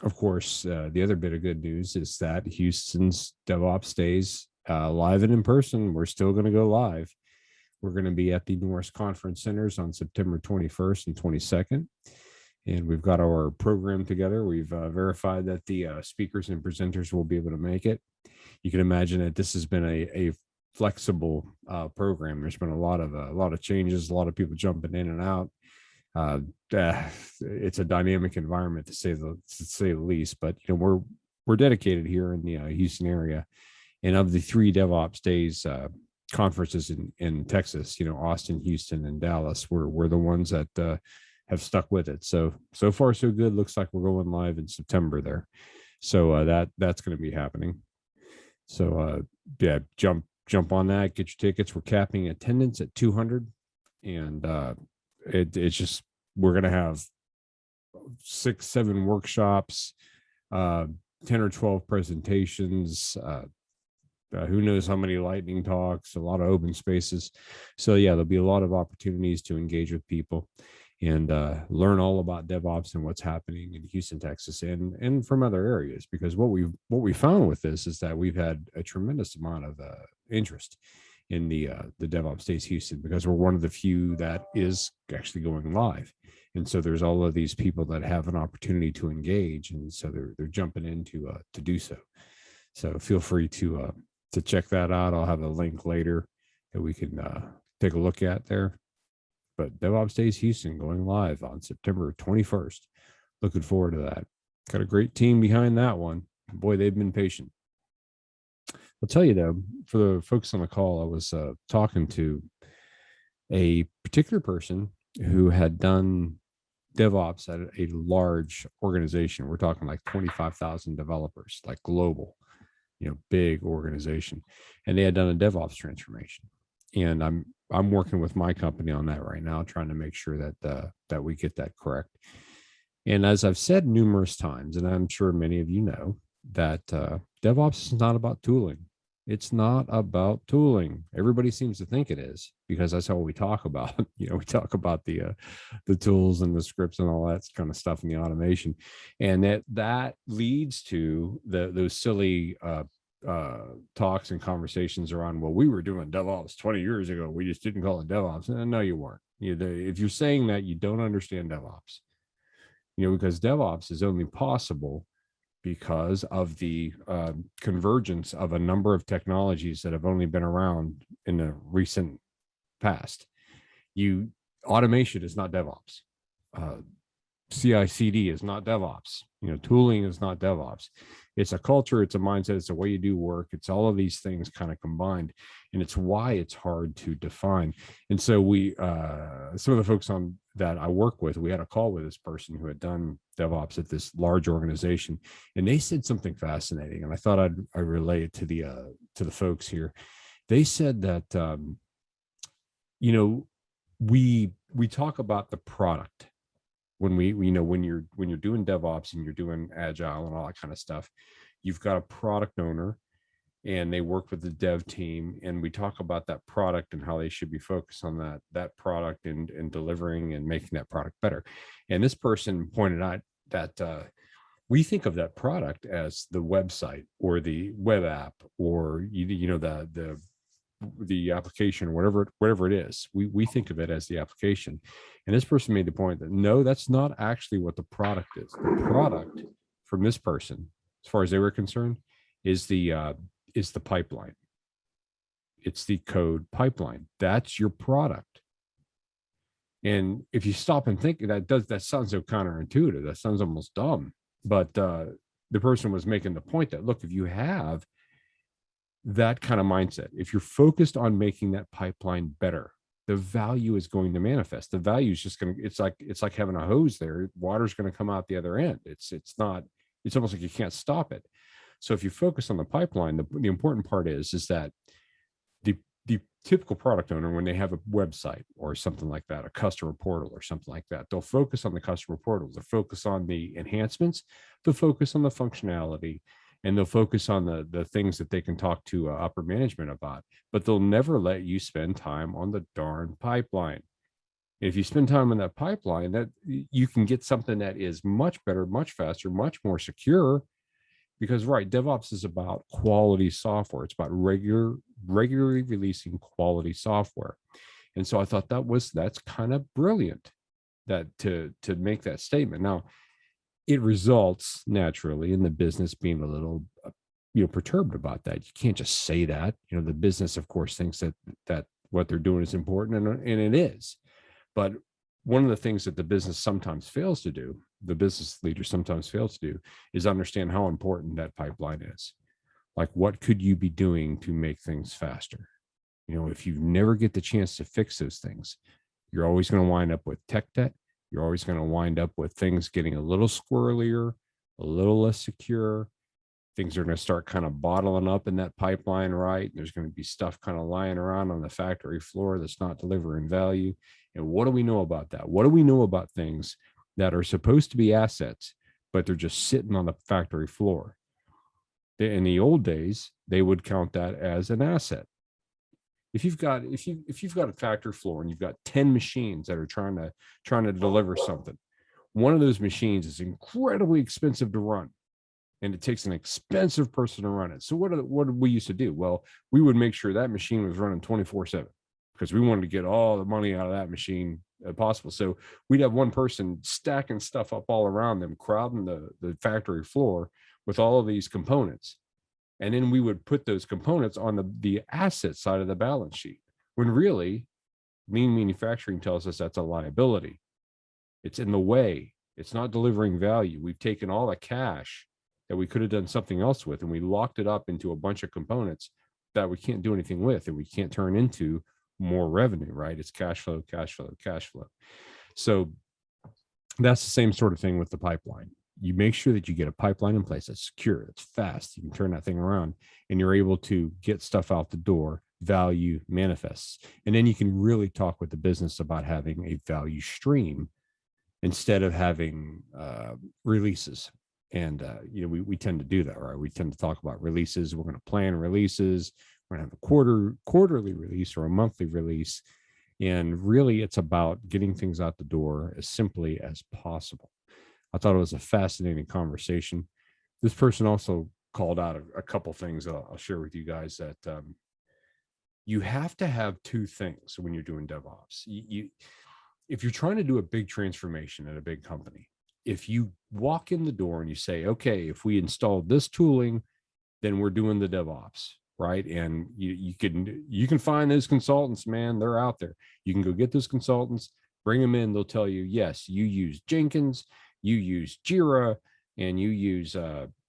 Of course, the other bit of good news is that Houston's DevOps Days live and in person. We're still going to go live. We're going to be at the Norris Conference Centers on September 21st and 22nd. And we've got our program together. We've verified that the speakers and presenters will be able to make it. You can imagine that this has been a flexible program. There's been a lot of changes, a lot of people jumping in and out. It's a dynamic environment to say the least. But we're dedicated here in the Houston area, and of the 3 DevOps Days conferences in Texas, Austin, Houston, and Dallas, we're the ones that have stuck with it. So far so good. Looks like we're going live in September there. So that's going to be happening. So yeah, jump on that. Get your tickets. We're capping attendance at 200, and it's just, we're going to have 6-7 workshops, 10 or 12 presentations, who knows how many lightning talks, a lot of open spaces. So yeah, there'll be a lot of opportunities to engage with people and learn all about DevOps and what's happening in Houston, Texas, and from other areas. Because what we found with this is that we've had a tremendous amount of interest in the DevOps Days Houston, because we're one of the few that is actually going live. And so there's all of these people that have an opportunity to engage, and so they're jumping in to do so. So feel free to check that out. I'll have a link later that we can take a look at there. But DevOps Days Houston going live on September 21st. Looking forward to that. Got a great team behind that one. Boy, they've been patient. I'll tell you though, for the folks on the call, I was talking to a particular person who had done DevOps at a large organization. We're talking like 25,000 developers, like global, big organization. And they had done a DevOps transformation. And I'm working with my company on that right now, trying to make sure that we get that correct. And as I've said numerous times, and I'm sure many of you know, that DevOps is not about tooling. It's not about tooling. Everybody seems to think it is, because that's how we talk about. We talk about the tools and the scripts and all that kind of stuff in the automation, and that leads to those silly talks and conversations around, well, we were doing DevOps 20 years ago. We just didn't call it DevOps. And no, you weren't. If you're saying that, you don't understand DevOps. Because DevOps is only possible because of the convergence of a number of technologies that have only been around in the recent past. Automation is not DevOps. CICD is not DevOps. Tooling is not DevOps. It's a culture, it's a mindset, it's a way you do work. It's all of these things kind of combined, and it's why it's hard to define. And so some of the folks that I work with, we had a call with this person who had done DevOps at this large organization, and they said something fascinating, and I thought I'd relay it to the folks here. They said that we talk about the product when when you're doing DevOps and you're doing Agile and all that kind of stuff. You've got a product owner, and they work with the dev team, and we talk about that product and how they should be focused on that product and delivering and making that product better. And this person pointed out that we think of that product as the website or the web app or the application, whatever it is. We think of it as the application. And this person made the point that no, that's not actually what the product is. The product from this person, as far as they were concerned, is the pipeline. It's the code pipeline. That's your product. And if you stop and think, that sounds so counterintuitive. That sounds almost dumb. But the person was making the point that, look, if you have that kind of mindset, if you're focused on making that pipeline better, the value is going to manifest. The value is just going to, it's like having a hose there. Water's going to come out the other end. It's almost like you can't stop it. So if you focus on the pipeline, the important part is that the typical product owner, when they have a website or something like that, a customer portal or something like that, they'll focus on the customer portal. They'll focus on the enhancements. They'll focus on the functionality, and they'll focus on the things that they can talk to upper management about. But they'll never let you spend time on the darn pipeline. If you spend time in that pipeline, that you can get something that is much better, much faster, much more secure. Because right, DevOps is about quality software. It's about regularly releasing quality software. And so I thought that's kind of brilliant, that to make that statement. Now, it results naturally in the business being a little perturbed about that. You can't just say that. The business, of course, thinks that what they're doing is important, and it is. But one of the things that the business sometimes fails to do, the business leader sometimes fails to do, is understand how important that pipeline is. Like, what could you be doing to make things faster? If you never get the chance to fix those things, you're always going to wind up with tech debt. You're always going to wind up with things getting a little squirrelier, a little less secure. Things are going to start kind of bottling up in that pipeline, right? There's going to be stuff kind of lying around on the factory floor that's not delivering value. And what do we know about that? What do we know about things that are supposed to be assets, but they're just sitting on the factory floor? In the old days, they would count that as an asset. If you've got a factory floor and you've got 10 machines that are trying to deliver something, one of those machines is incredibly expensive to run, and it takes an expensive person to run it. So what did we used to do? Well, we would make sure that machine was running 24/7, because we wanted to get all the money out of that machine possible. So we'd have one person stacking stuff up all around them, crowding the factory floor with all of these components. And then we would put those components on the asset side of the balance sheet, when really lean manufacturing tells us that's a liability. It's in the way. It's not delivering value. We've taken all the cash that we could have done something else with, and we locked it up into a bunch of components that we can't do anything with, and we can't turn into more revenue, right? It's cash flow, cash flow, cash flow. So that's the same sort of thing with the pipeline. You make sure that you get a pipeline in place that's secure, that's fast. You can turn that thing around, and you're able to get stuff out the door. Value manifests. And then you can really talk with the business about having a value stream instead of having releases. And we tend to do that, right? We tend to talk about releases. We're going to plan releases. We're going to have a quarterly release or a monthly release. And really, it's about getting things out the door as simply as possible. I thought it was a fascinating conversation. This person also called out a couple things I'll share with you guys, that you have to have two things when you're doing DevOps. If you're trying to do a big transformation at a big company, if you walk in the door and you say, okay, if we install this tooling, then we're doing the DevOps, right? And you can find those consultants, man, they're out there. You can go get those consultants, bring them in. They'll tell you, yes, you use Jenkins, you use Jira, and you use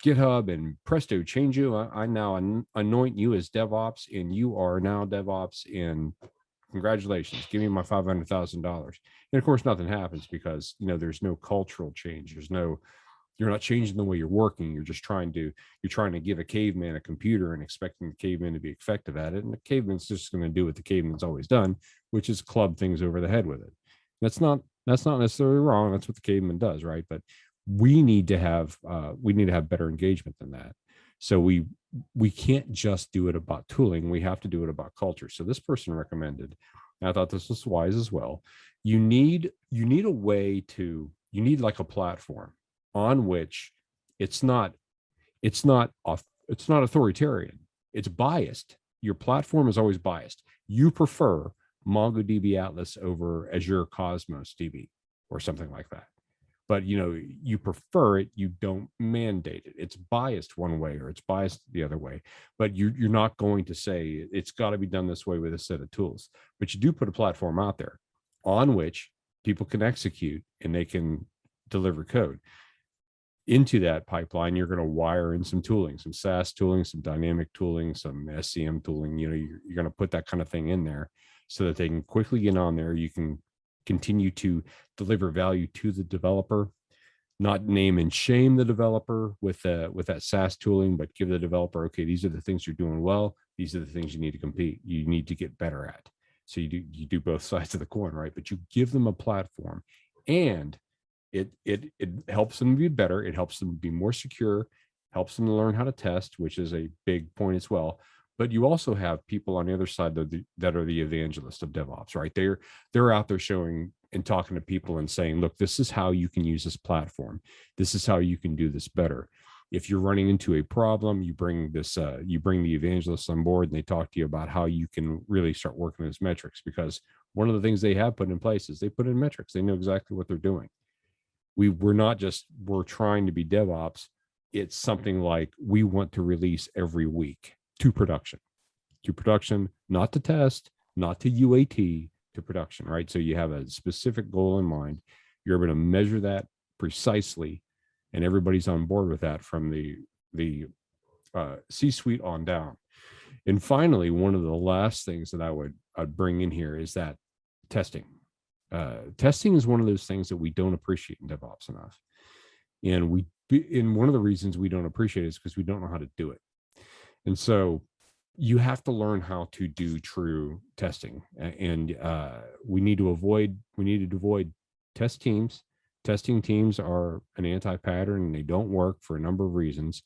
GitHub, and presto, change you. I now anoint you as DevOps, and you are now DevOps, and congratulations, give me my $500,000. And of course, nothing happens, because there's no cultural change. You're not changing the way you're working. You're trying to give a caveman a computer and expecting the caveman to be effective at it. And the caveman's just going to do what the caveman's always done, which is club things over the head with it. That's not necessarily wrong. That's what the caveman does, right? But we need to have better engagement than that. So we can't just do it about tooling. We have to do it about culture. So this person recommended, and I thought this was wise as well, you need like a platform on which it's not authoritarian. It's biased. Your platform is always biased. You prefer MongoDB Atlas over Azure Cosmos DB or something like that. But you prefer it, you don't mandate it. It's biased one way or it's biased the other way, but you're not going to say it's got to be done this way with a set of tools. But you do put a platform out there on which people can execute and they can deliver code. Into that pipeline, you're going to wire in some tooling, some SaaS tooling, some dynamic tooling, some SCM tooling. You're going to put that kind of thing in there so that they can quickly get on there. You can continue to deliver value to the developer, not name and shame the developer with that SaaS tooling, but give the developer, okay, these are the things you're doing well. These are the things you need to get better at. So you do both sides of the coin, right? But you give them a platform, and it helps them be better. It helps them be more secure, helps them to learn how to test, which is a big point as well. But you also have people on the other side that are the evangelists of DevOps, right? They're out there showing and talking to people and saying, look, this is how you can use this platform. This is how you can do this better. If you're running into a problem, you bring the evangelists on board and they talk to you about how you can really start working those metrics, because one of the things they have put in place is they put in metrics. They know exactly what they're doing. We're trying to be DevOps. It's something like we want to release every week to production, not to test, not to UAT, to production, right? So you have a specific goal in mind. You're able to measure that precisely, and everybody's on board with that from the C-suite on down. And finally, one of the last things that I'd bring in here is that testing. Testing is one of those things that we don't appreciate in DevOps enough. And one of the reasons we don't appreciate it is because we don't know how to do it. And so you have to learn how to do true testing. And we need to avoid test teams. Testing teams are an anti-pattern and they don't work for a number of reasons.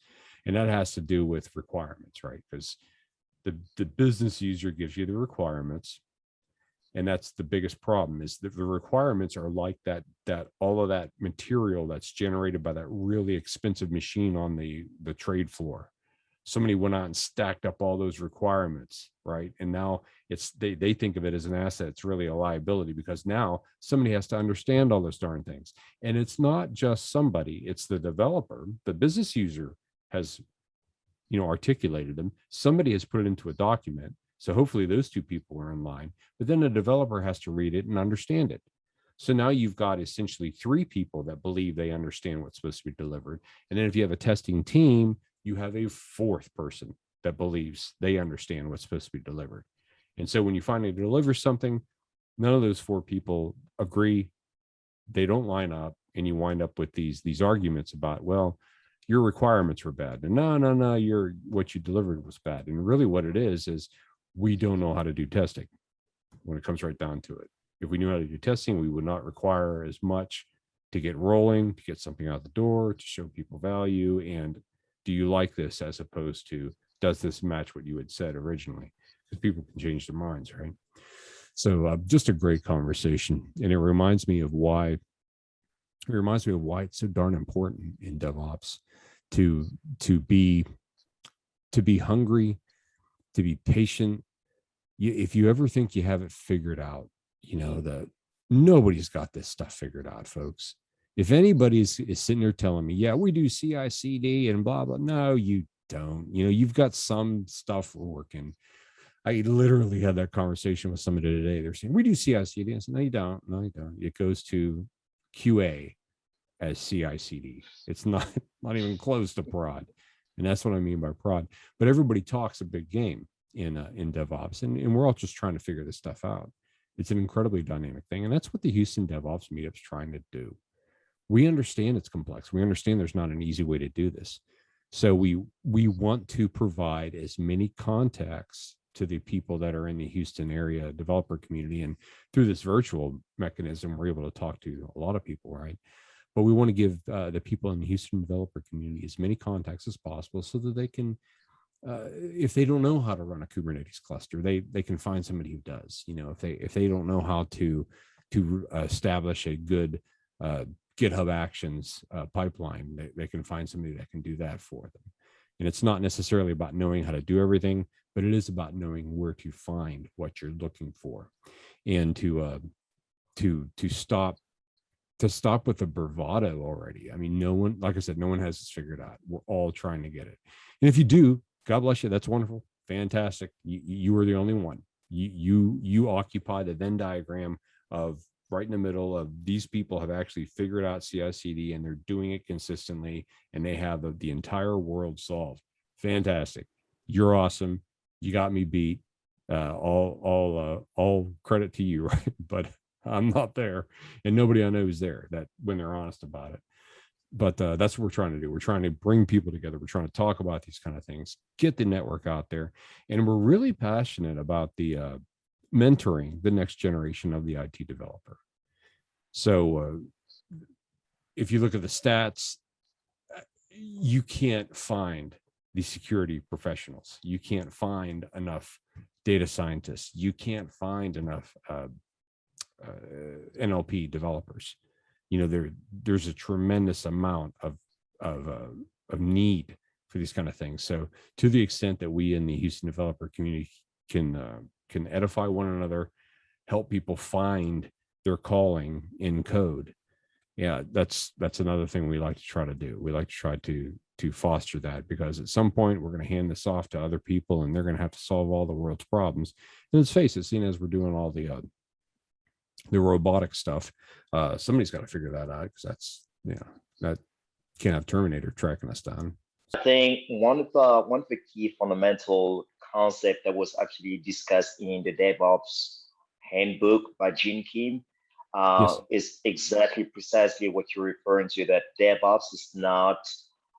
And that has to do with requirements, right? Because the business user gives you the requirements. And that's the biggest problem, is that the requirements are like that all of that material that's generated by that really expensive machine on the trade floor. Somebody went out and stacked up all those requirements, right? And now they think of it as an asset. It's really a liability, because now somebody has to understand all those darn things. And it's not just somebody, it's the developer. The business user has, articulated them. Somebody has put it into a document. So hopefully those two people are in line, but then the developer has to read it and understand it. So now you've got essentially three people that believe they understand what's supposed to be delivered. And then if you have a testing team, you have a fourth person that believes they understand what's supposed to be delivered. And so when you finally deliver something, none of those four people agree. They don't line up, and you wind up with these arguments about, well, your requirements were bad. And no, what you delivered was bad. And really what it is we don't know how to do testing when it comes right down to it. If we knew how to do testing, we would not require as much to get rolling, to get something out the door, to show people value. And do you like this, as opposed to, does this match what you had said originally? Because people can change their minds, right? So just a great conversation. And it reminds me of why it's so darn important in DevOps to be hungry, to be patient. If you ever think you have it figured out, that nobody's got this stuff figured out, folks. If anybody is sitting there telling me, yeah, we do CICD and blah, blah, no, you don't. You've got some stuff working. I literally had that conversation with somebody today. They're saying, we do CICD. I said, no, you don't. It goes to QA as CICD. It's not even close to prod. And that's what I mean by prod. But everybody talks a big game in DevOps, and we're all just trying to figure this stuff out. It's an incredibly dynamic thing. And that's what the Houston DevOps Meetup's trying to do. We understand it's complex. We understand there's not an easy way to do this. So we want to provide as many contacts to the people that are in the Houston area developer community. And through this virtual mechanism, we're able to talk to a lot of people, right? But we want to give the people in the Houston developer community as many contacts as possible, so that they can, if they don't know how to run a Kubernetes cluster, they can find somebody who does. If they don't know how to establish a good GitHub Actions pipeline, they can find somebody that can do that for them. And it's not necessarily about knowing how to do everything, but it is about knowing where to find what you're looking for, and to stop with the bravado already. I mean, no one, like I said, no one has this figured out. We're all trying to get it. And if you do, God bless you. That's wonderful. Fantastic. You are the only one. You occupy the Venn diagram of right in the middle of, these people have actually figured out CI/CD and they're doing it consistently, and they have the entire world solved. Fantastic. You're awesome. You got me beat. All credit to you, right? But I'm not there, and nobody I know is there, that when they're honest about it. But that's what we're trying to do. We're trying to bring people together. We're trying to talk about these kind of things, get the network out there. And we're really passionate about the mentoring the next generation of the IT developer. So if you look at the stats, you can't find the security professionals. You can't find enough data scientists. You can't find enough NLP developers. There's a tremendous amount of need for these kind of things. So to the extent that we in the Houston developer community can edify one another, help people find their calling in code. Yeah, that's another thing we like to try to do. We like to try to foster that, because at some point we're going to hand this off to other people and they're going to have to solve all the world's problems. And let's face it, seeing as we're doing all the robotic stuff, somebody's got to figure that out, because that's, that can't have Terminator tracking us down. I think one of the key fundamental concept that was actually discussed in the DevOps handbook by Gene Kim Yes. is precisely what you're referring to, that DevOps is not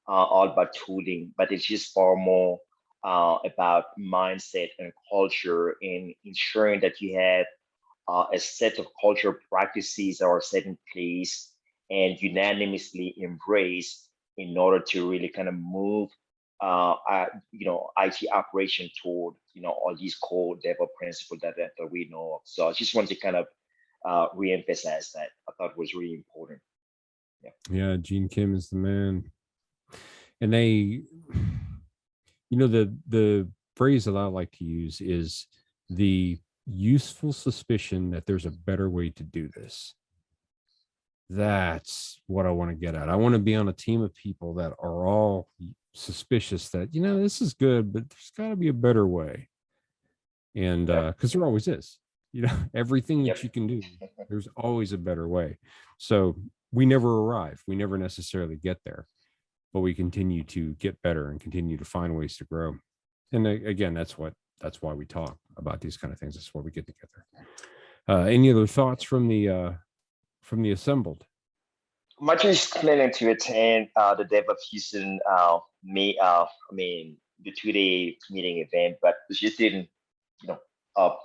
all about tooling, but it's just far more about mindset and culture, in ensuring that you have a set of cultural practices that are set in place and unanimously embraced in order to really kind of move IT operation toward all these core DevOps principles that we know of. So I just wanted to kind of re-emphasize that. I thought was really important. Yeah, Gene Kim is the man. And they, the phrase that I like to use is the useful suspicion that there's a better way to do this. That's what I want to get at. I want to be on a team of people that are all suspicious that, this is good, but there's got to be a better way. And because there always is, everything that you can do, there's always a better way. So we never arrive. We never necessarily get there, but we continue to get better and continue to find ways to grow. And again, that's why we talk about these kind of things. That's why we get together. Any other thoughts from the assembled? I'm actually planning to attend the DevOps Houston the 2-day meeting event, but just didn't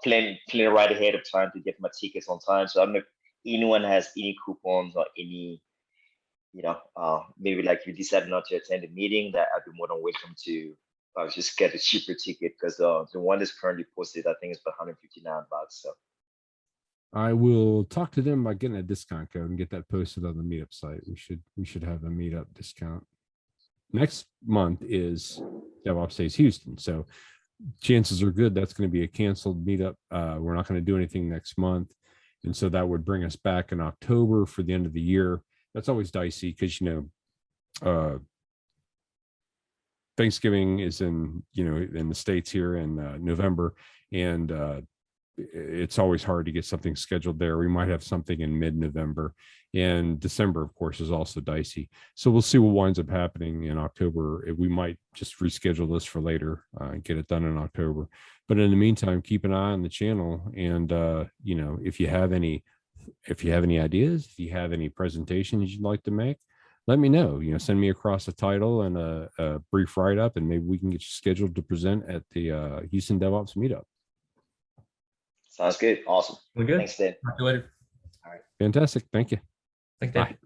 plan right ahead of time to get my tickets on time. So I don't know if anyone has any coupons or any maybe like you decided not to attend the meeting, that I'd be more than welcome to just get a cheaper ticket, because the one that's currently posted, I think, is about $159. So I will talk to them about getting a discount code and get that posted on the Meetup site. We should have a Meetup discount. Next month is DevOps Days Houston, so chances are good that's going to be a canceled Meetup. We're not going to do anything next month, and so that would bring us back in October for the end of the year. That's always dicey, because Thanksgiving is in the States here in November, and it's always hard to get something scheduled there. We might have something in mid-November, and December, of course, is also dicey. So we'll see what winds up happening in October. We might just reschedule this for later and get it done in October. But in the meantime, keep an eye on the channel, and if you have any ideas, if you have any presentations you'd like to make, let me know. Send me across a title and a brief write-up, and maybe we can get you scheduled to present at the Houston DevOps Meetup. Sounds good. Awesome. We're good. Thanks, Dan. Talk to you later. All right. Fantastic. Thank you. Thanks, Dan. Bye.